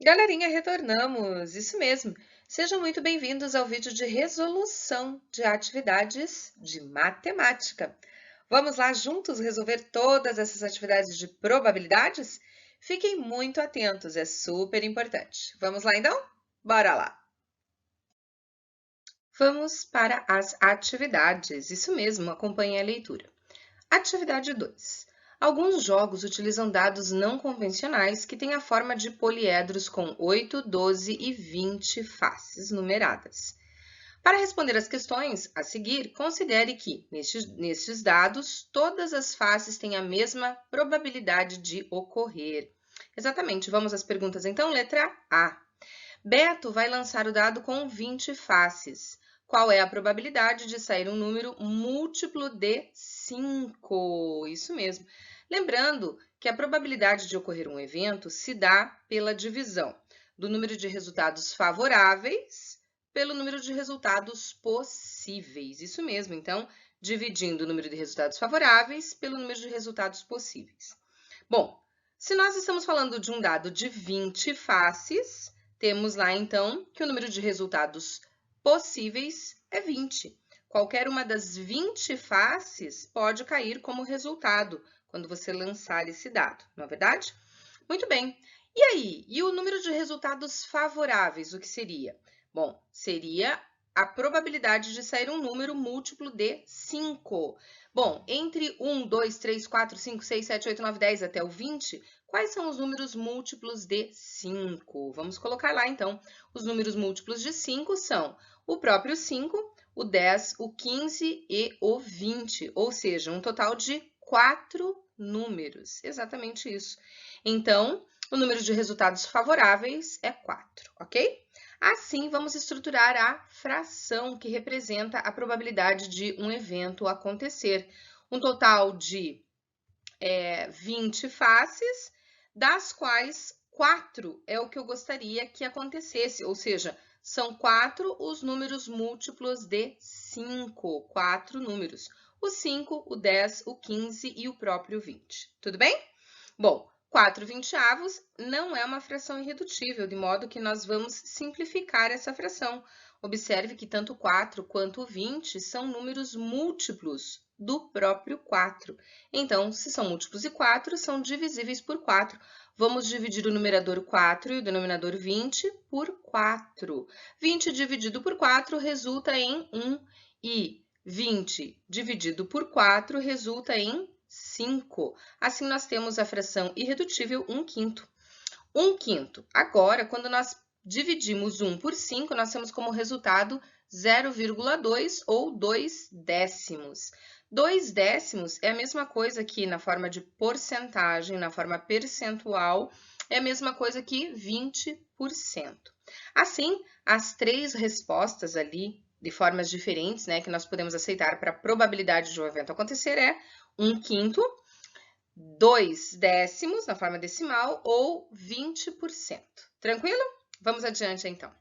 Galerinha, retornamos! Isso mesmo! Sejam muito bem-vindos ao vídeo de resolução de atividades de matemática. Vamos lá juntos resolver todas essas atividades de probabilidades? Fiquem muito atentos, é super importante. Vamos lá então? Bora lá! Vamos para as atividades. Isso mesmo, acompanhe a leitura. Atividade 2. Alguns jogos utilizam dados não convencionais que têm a forma de poliedros com 8, 12 e 20 faces numeradas. Para responder às questões a seguir, considere que, nestes dados, todas as faces têm a mesma probabilidade de ocorrer. Exatamente, vamos às perguntas então. Letra A. Beto vai lançar o dado com 20 faces. Qual é a probabilidade de sair um número múltiplo de 5? Isso mesmo. Lembrando que a probabilidade de ocorrer um evento se dá pela divisão do número de resultados favoráveis pelo número de resultados possíveis. Isso mesmo. Então, dividindo o número de resultados favoráveis pelo número de resultados possíveis. Bom, se nós estamos falando de um dado de 20 faces, temos lá, então, que o número de resultados possíveis é 20. Qualquer uma das 20 faces pode cair como resultado quando você lançar esse dado, não é verdade? Muito bem. E aí? E o número de resultados favoráveis, o que seria? Bom, seria a probabilidade de sair um número múltiplo de 5. Bom, entre 1, 2, 3, 4, 5, 6, 7, 8, 9, 10 até o 20, quais são os números múltiplos de 5? Vamos colocar lá, então. Os números múltiplos de 5 são o próprio 5, o 10, o 15 e o 20, ou seja, um total de 4 números. Exatamente isso. Então, o número de resultados favoráveis é 4, ok? Assim, vamos estruturar a fração que representa a probabilidade de um evento acontecer. Um total de 20 faces, das quais 4 é o que eu gostaria que acontecesse, ou seja, são 4 os números múltiplos de 5, 4 números. O 5, o 10, o 15 e o próprio 20. Tudo bem? Bom, 4 vinteavos não é uma fração irredutível, de modo que nós vamos simplificar essa fração. Observe que tanto 4 quanto 20 são números múltiplos do próprio 4. Então, se são múltiplos de 4, são divisíveis por 4. Vamos dividir o numerador 4 e o denominador 20 por 4. 20 dividido por 4 resulta em 1 e 20 dividido por 4 resulta em 5. Assim, nós temos a fração irredutível 1 quinto. 1 quinto. Agora, quando nós dividimos 1 por 5, nós temos como resultado 0,2 ou 2 décimos. 2 décimos é a mesma coisa que na forma de porcentagem, na forma percentual, é a mesma coisa que 20%. Assim, as três respostas ali, de formas diferentes, né, que nós podemos aceitar para a probabilidade de um evento acontecer é 1 quinto, 2 décimos na forma decimal ou 20%. Tranquilo? Vamos adiante, então.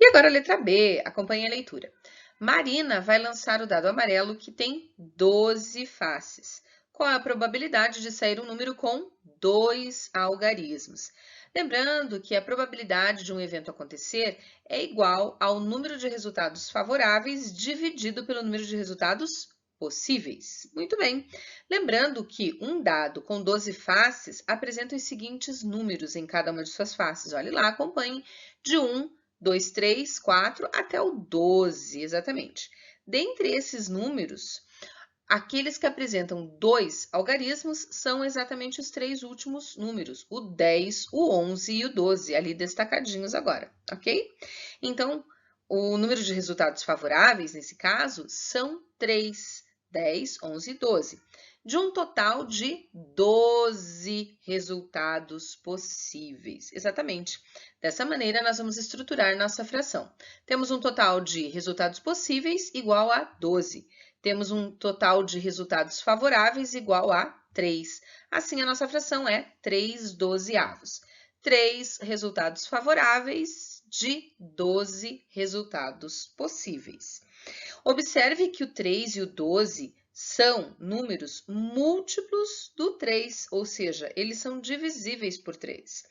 E agora a letra B, acompanhe a leitura. Marina vai lançar o dado amarelo que tem 12 faces. Qual é a probabilidade de sair um número com 2 algarismos? Lembrando que a probabilidade de um evento acontecer é igual ao número de resultados favoráveis dividido pelo número de resultados possíveis. Muito bem. Lembrando que um dado com 12 faces apresenta os seguintes números em cada uma de suas faces. Olhe lá, acompanhe de 1, 2, 3, 4 até o 12, exatamente. Dentre esses números, aqueles que apresentam 2 algarismos são exatamente os três últimos números, o 10, o 11 e o 12, ali destacadinhos agora, ok? Então, o número de resultados favoráveis, nesse caso, são 3, 10, 11 e 12, de um total de 12 resultados possíveis. Exatamente. Dessa maneira, nós vamos estruturar nossa fração. Temos um total de resultados possíveis igual a 12. Temos um total de resultados favoráveis igual a 3. Assim, a nossa fração é 3 dozeavos. 3 resultados favoráveis de 12 resultados possíveis. Observe que o 3 e o 12 são números múltiplos do 3, ou seja, eles são divisíveis por 3.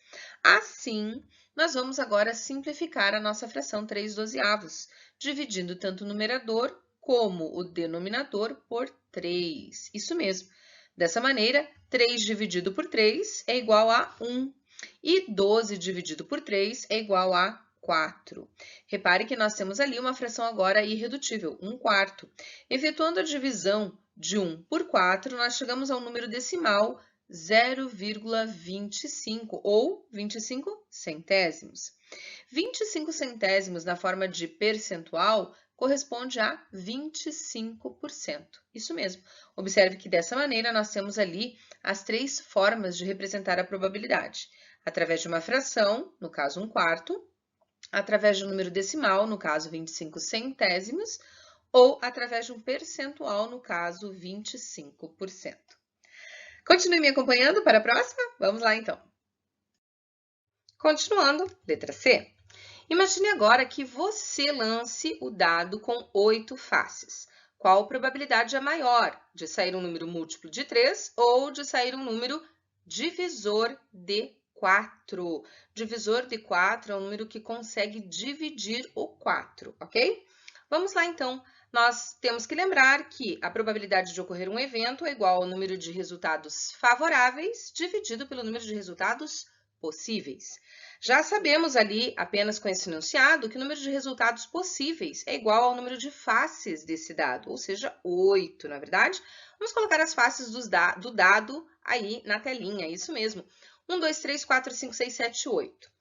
Assim, nós vamos agora simplificar a nossa fração 3/12, dividindo tanto o numerador como o denominador por 3. Isso mesmo. Dessa maneira, 3 dividido por 3 é igual a 1. E 12 dividido por 3 é igual a 4. Repare que nós temos ali uma fração agora irredutível, 1/4. Efetuando a divisão de 1 por 4, nós chegamos ao número decimal 0,25 ou 25 centésimos. 25 centésimos na forma de percentual corresponde a 25%. Isso mesmo. Observe que dessa maneira nós temos ali as 3 formas de representar a probabilidade. Através de uma fração, no caso 1/4, através de um número decimal, no caso 25 centésimos, ou através de um percentual, no caso 25%. Continue me acompanhando para a próxima? Vamos lá, então. Continuando, letra C. Imagine agora que você lance o dado com 8 faces. Qual probabilidade é maior, de sair um número múltiplo de 3 ou de sair um número divisor de 4? Divisor de 4 é um número que consegue dividir o 4, ok? Vamos lá, então. Nós temos que lembrar que a probabilidade de ocorrer um evento é igual ao número de resultados favoráveis dividido pelo número de resultados possíveis. Já sabemos ali, apenas com esse enunciado, que o número de resultados possíveis é igual ao número de faces desse dado, ou seja, 8, na verdade. Vamos colocar as faces do dado aí na telinha, isso mesmo. 1, 2, 3, 4, 5, 6, 7, 8.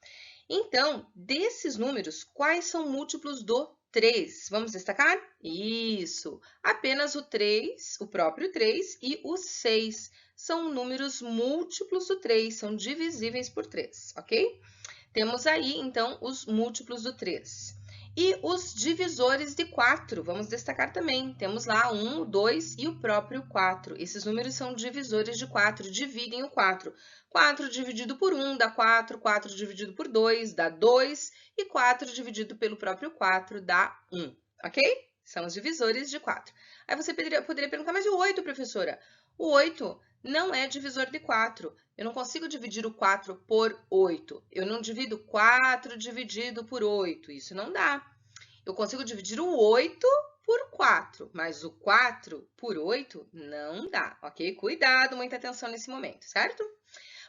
Então, desses números, quais são múltiplos do 3? Vamos destacar? Isso! Apenas o 3, o próprio 3 e o 6 são números múltiplos do 3, são divisíveis por 3, ok? Temos aí, então, os múltiplos do 3. E os divisores de 4, vamos destacar também. Temos lá 1, 2 e o próprio 4. Esses números são divisores de 4, dividem o 4. 4 dividido por 1 dá 4, 4 dividido por 2 dá 2 e 4 dividido pelo próprio 4 dá 1, ok? São os divisores de 4. Aí você poderia perguntar, mas e o 8, professora? O 8 não é divisor de 4. Eu não consigo dividir o 4 por 8. Eu não divido 4 dividido por 8. Isso não dá. Eu consigo dividir o 8 por 4, mas o 4 por 8 não dá, ok? Cuidado, muita atenção nesse momento, certo?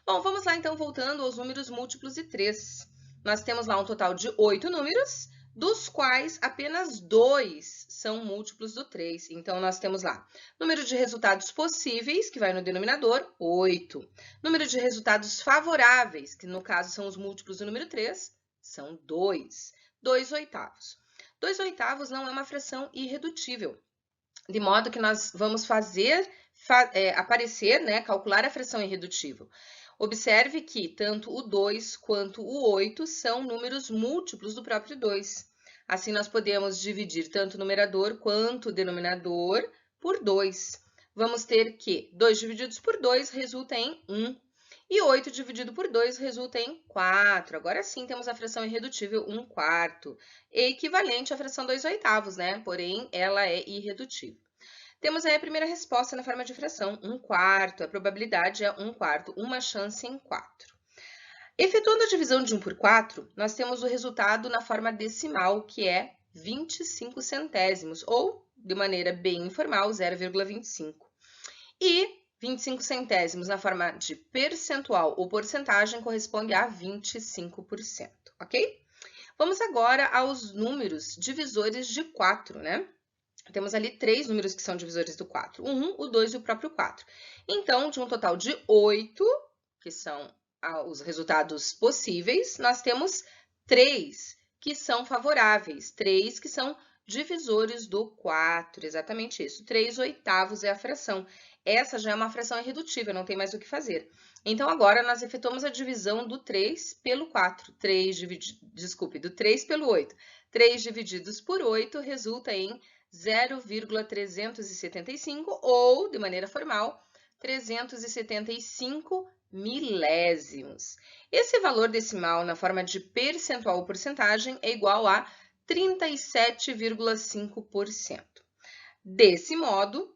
Bom, vamos lá então, voltando aos números múltiplos de 3. Nós temos lá um total de 8 números, dos quais apenas 2 são múltiplos do 3. Então, nós temos lá número de resultados possíveis, que vai no denominador, 8. Número de resultados favoráveis, que no caso são os múltiplos do número 3, são 2. 2 oitavos. 2 oitavos não é uma fração irredutível, de modo que nós vamos fazer aparecer, né, calcular a fração irredutível. Observe que tanto o 2 quanto o 8 são números múltiplos do próprio 2. Assim, nós podemos dividir tanto o numerador quanto o denominador por 2. Vamos ter que 2 divididos por 2 resulta em 1. E 8 dividido por 2 resulta em 4. Agora sim, temos a fração irredutível 1/4, equivalente à fração 2 oitavos, né? Porém, ela é irredutível. Temos aí a primeira resposta na forma de fração, 1/4. A probabilidade é 1/4, uma chance em 4. Efetuando a divisão de 1 por 4, nós temos o resultado na forma decimal, que é 25 centésimos, ou, de maneira bem informal, 0,25. E 25 centésimos na forma de percentual ou porcentagem corresponde a 25%, ok? Vamos agora aos números divisores de 4, né? Temos ali 3 números que são divisores do 4, o 1, o 2 e o próprio 4. Então, de um total de 8, que são os resultados possíveis, nós temos 3 que são favoráveis, 3 que são divisores do 4, exatamente isso. 3 oitavos é a fração. Essa já é uma fração irredutível, não tem mais o que fazer. Então, agora, nós efetuamos a divisão do 3 pelo 4. Do 3 pelo 8. 3 divididos por 8 resulta em 0,375 ou, de maneira formal, 375 milésimos. Esse valor decimal na forma de percentual ou porcentagem é igual a 37,5%. Desse modo,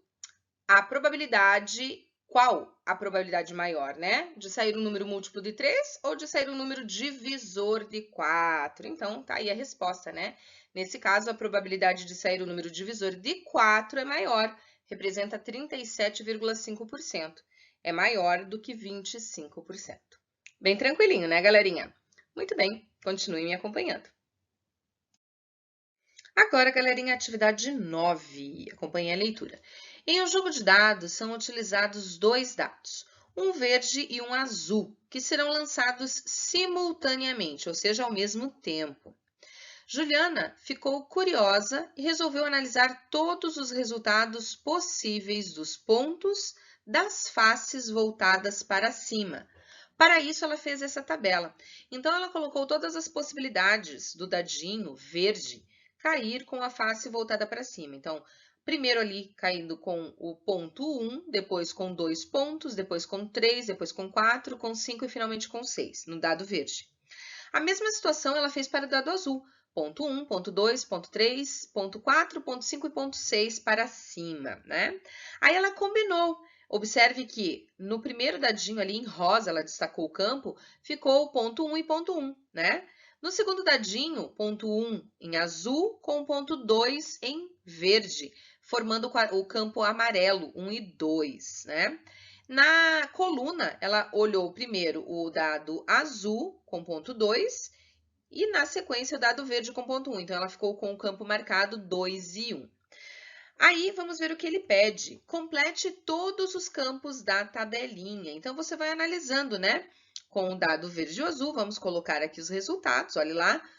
a probabilidade, qual a probabilidade maior, né? De sair um número múltiplo de 3 ou de sair um número divisor de 4? Então, tá aí a resposta, né? Nesse caso, a probabilidade de sair o número divisor de 4 é maior, representa 37,5%. É maior do que 25%. Bem tranquilinho, né, galerinha? Muito bem, continue me acompanhando. Agora, galerinha, atividade 9. Acompanhe a leitura. Em um jogo de dados, são utilizados dois dados, um verde e um azul, que serão lançados simultaneamente, ou seja, ao mesmo tempo. Juliana ficou curiosa e resolveu analisar todos os resultados possíveis dos pontos das faces voltadas para cima. Para isso, ela fez essa tabela. Então, ela colocou todas as possibilidades do dadinho verde cair com a face voltada para cima. Então, primeiro ali caindo com o ponto 1, depois com 2 pontos, depois com 3, depois com 4, com 5 e finalmente com 6, no dado verde. A mesma situação ela fez para o dado azul. Ponto 1, ponto 2, ponto 3, ponto 4, ponto 5 e ponto 6 para cima, né? Aí ela combinou. Observe que no primeiro dadinho ali em rosa, ela destacou o campo, ficou o ponto 1 e ponto 1, né? No segundo dadinho, ponto 1 em azul com ponto 2 em verde, formando o campo amarelo, 1 e 2, né? Na coluna, ela olhou primeiro o dado azul com ponto 2 e, na sequência, o dado verde com ponto 1. Então, ela ficou com o campo marcado 2 e 1. Aí, vamos ver o que ele pede. Complete todos os campos da tabelinha. Então, você vai analisando, né? Com o dado verde e o azul, vamos colocar aqui os resultados, olha lá.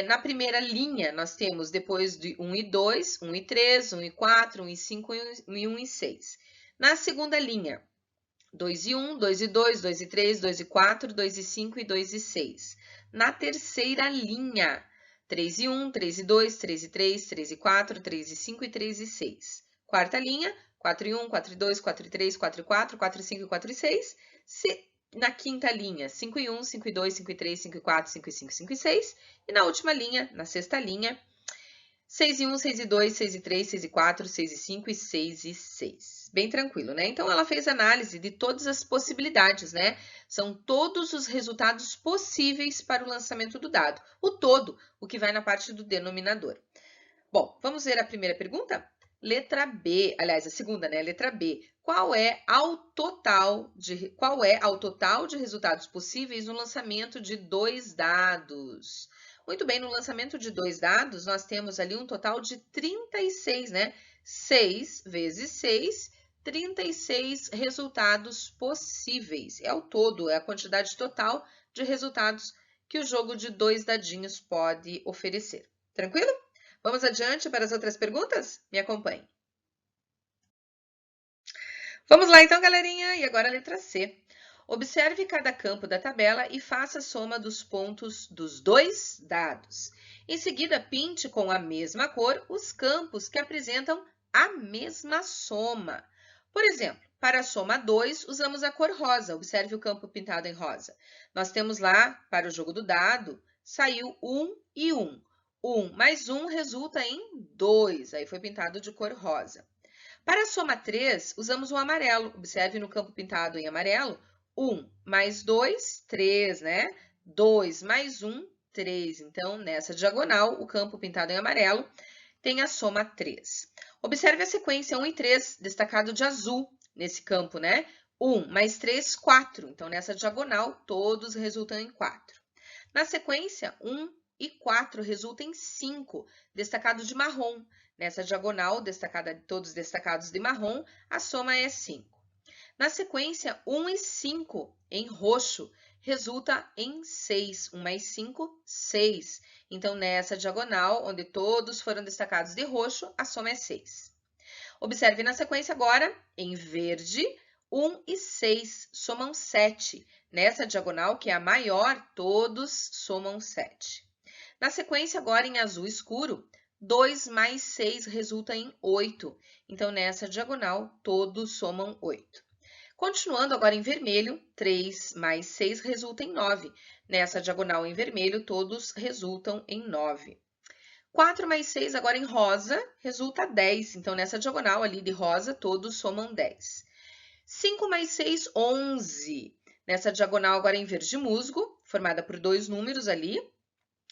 Na primeira linha, nós temos depois de 1 e 2, 1 e 3, 1 e 4, 1 e 5 e 1 e 6. Na segunda linha, 2 e 1, 2 e 2, 2 e 3, 2 e 4, 2 e 5 e 2 e 6. Na terceira linha, 3 e 1, 3 e 2, 3 e 3, 3 e 4, 3 e 5 e 3 e 6. Quarta linha, 4 e 1, 4 e 2, 4 e 3, 4 e 4, 4 e 5 e 4 e 6. Na quinta linha, 5 e 1, 5 e 2, 5 e 3, 5 e 4, 5 e 5, 5 e 6. E na última linha, na sexta linha, 6 e 1, 6 e 2, 6 e 3, 6 e 4, 6 e 5 e 6 e 6. Bem tranquilo, né? Então, ela fez análise de todas as possibilidades, né? São todos os resultados possíveis para o lançamento do dado. O todo, o que vai na parte do denominador. Bom, vamos ver a primeira pergunta? Letra B, aliás, a segunda, né? Letra B. Qual é ao total de resultados possíveis no lançamento de dois dados? Muito bem, no lançamento de dois dados, nós temos ali um total de 36, né? 6 vezes 6, 36 resultados possíveis. É o todo, é a quantidade total de resultados que o jogo de dois dadinhos pode oferecer. Tranquilo? Vamos adiante para as outras perguntas? Me acompanhe. Vamos lá então, galerinha, e agora a letra C. Observe cada campo da tabela e faça a soma dos pontos dos dois dados. Em seguida, pinte com a mesma cor os campos que apresentam a mesma soma. Por exemplo, para a soma 2, usamos a cor rosa. Observe o campo pintado em rosa. Nós temos lá, para o jogo do dado, saiu 1 e 1. 1 mais 1 resulta em 2, aí foi pintado de cor rosa. Para a soma 3, usamos o amarelo. Observe no campo pintado em amarelo, 1 mais 2, 3, né? 2 mais 1, 3. Então, nessa diagonal, o campo pintado em amarelo tem a soma 3. Observe a sequência 1 e 3, destacado de azul nesse campo, né? 1 mais 3, 4. Então, nessa diagonal, todos resultam em 4. Na sequência, 1 e 4 resultam em 5, destacado de marrom. Nessa diagonal, todos destacados de marrom, a soma é 5. Na sequência, 1 e 5 em roxo resulta em 6. 1 mais 5, 6. Então, nessa diagonal, onde todos foram destacados de roxo, a soma é 6. Observe na sequência agora, em verde, 1 e 6 somam 7. Nessa diagonal, que é a maior, todos somam 7. Na sequência, agora em azul escuro, 2 mais 6 resulta em 8. Então, nessa diagonal, todos somam 8. Continuando agora em vermelho, 3 mais 6 resulta em 9. Nessa diagonal em vermelho, todos resultam em 9. 4 mais 6, agora em rosa, resulta 10. Então, nessa diagonal ali de rosa, todos somam 10. 5 mais 6, 11. Nessa diagonal agora em verde musgo, formada por dois números ali,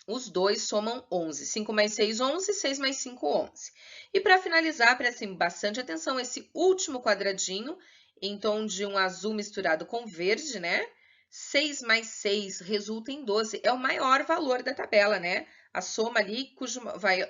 os dois somam 11. 5 mais 6, 11. 6 mais 5, 11. E para finalizar, prestem bastante atenção, esse último quadradinho, em tom de um azul misturado com verde, né? 6 mais 6 resulta em 12. É o maior valor da tabela, né? A soma ali, cujo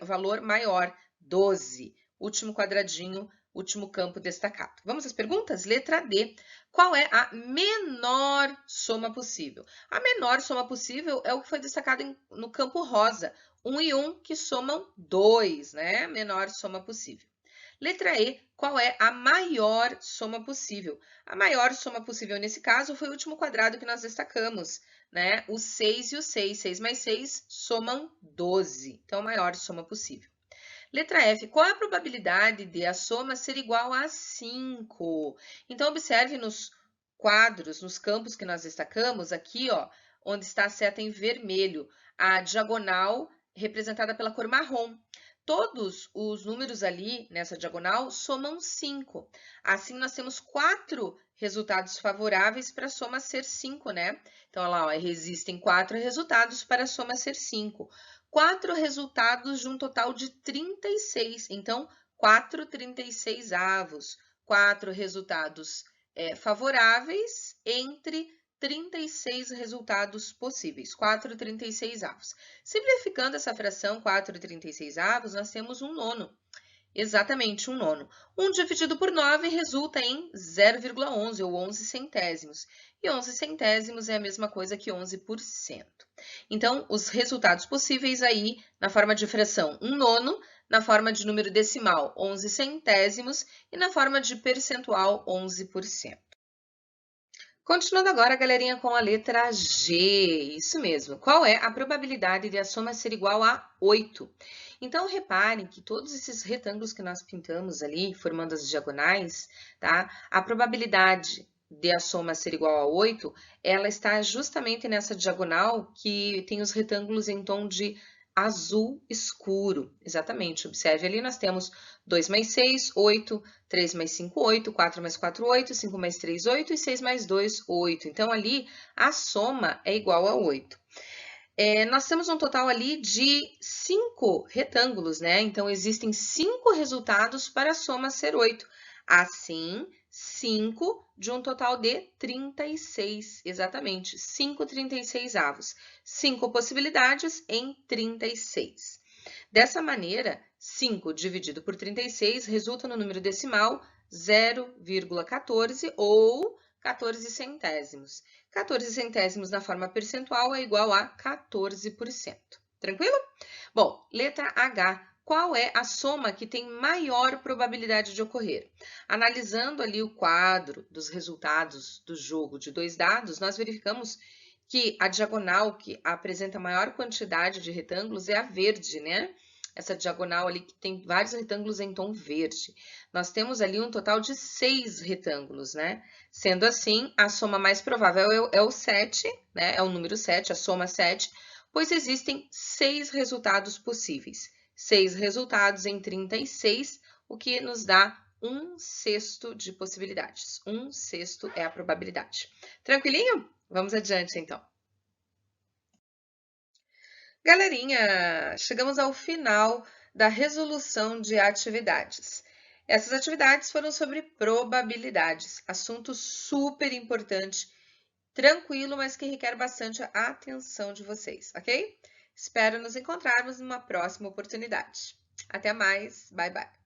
valor maior, 12. Último quadradinho, último campo destacado. Vamos às perguntas? Letra D. Qual é a menor soma possível? A menor soma possível é o que foi destacado no campo rosa. 1 e 1 que somam 2, né? Menor soma possível. Letra E, qual é a maior soma possível? A maior soma possível nesse caso foi o último quadrado que nós destacamos, né? O 6 e o 6. 6 mais 6 somam 12. Então, a maior soma possível. Letra F, qual é a probabilidade de a soma ser igual a 5? Então, observe nos quadros, nos campos que nós destacamos, aqui, ó, onde está a seta em vermelho, a diagonal representada pela cor marrom. Todos os números ali nessa diagonal somam 5. Assim, nós temos 4 resultados favoráveis para a soma ser 5, né? Então, olha lá, ó, existem 4 resultados para a soma ser 5. 4 resultados de um total de 36. Então, 4 36avos. 4 resultados favoráveis entre 36 resultados possíveis. 4 36avos. Simplificando essa fração 4 36avos, nós temos um nono. Exatamente, um nono. 1 dividido por 9 resulta em 0,11 ou 11 centésimos. E 11 centésimos é a mesma coisa que 11%. Então, os resultados possíveis aí, na forma de fração, um nono, na forma de número decimal, 11 centésimos, e na forma de percentual, 11%. Continuando agora, galerinha, com a letra G. Isso mesmo. Qual é a probabilidade de a soma ser igual a 8? Então, reparem que todos esses retângulos que nós pintamos ali, formando as diagonais, tá? A probabilidade de a soma ser igual a 8, ela está justamente nessa diagonal que tem os retângulos em tom de azul escuro. Exatamente, observe ali, nós temos 2 mais 6, 8, 3 mais 5, 8, 4 mais 4, 8, 5 mais 3, 8 e 6 mais 2, 8. Então, ali, a soma é igual a 8. Nós temos um total ali de 5 retângulos, né? Então, existem 5 resultados para a soma ser 8. Assim, 5 de um total de 36, exatamente, 5 36avos. 5 possibilidades em 36. Dessa maneira, 5 dividido por 36 resulta no número decimal 0,14 ou 14 centésimos. 14 centésimos na forma percentual é igual a 14%. Tranquilo? Bom, letra H. Qual é a soma que tem maior probabilidade de ocorrer? Analisando ali o quadro dos resultados do jogo de dois dados, nós verificamos que a diagonal que apresenta maior quantidade de retângulos é a verde, né? Essa diagonal ali que tem vários retângulos em tom verde. Nós temos ali um total de 6 retângulos, né? Sendo assim, a soma mais provável é o 7, né? É o número 7, a soma 7, pois existem 6 resultados possíveis. 6 resultados em 36, o que nos dá 1/6 de possibilidades. 1/6 é a probabilidade. Tranquilinho? Vamos adiante, então. Galerinha, chegamos ao final da resolução de atividades. Essas atividades foram sobre probabilidades, assunto super importante, tranquilo, mas que requer bastante atenção de vocês, ok? Espero nos encontrarmos numa próxima oportunidade. Até mais, bye bye!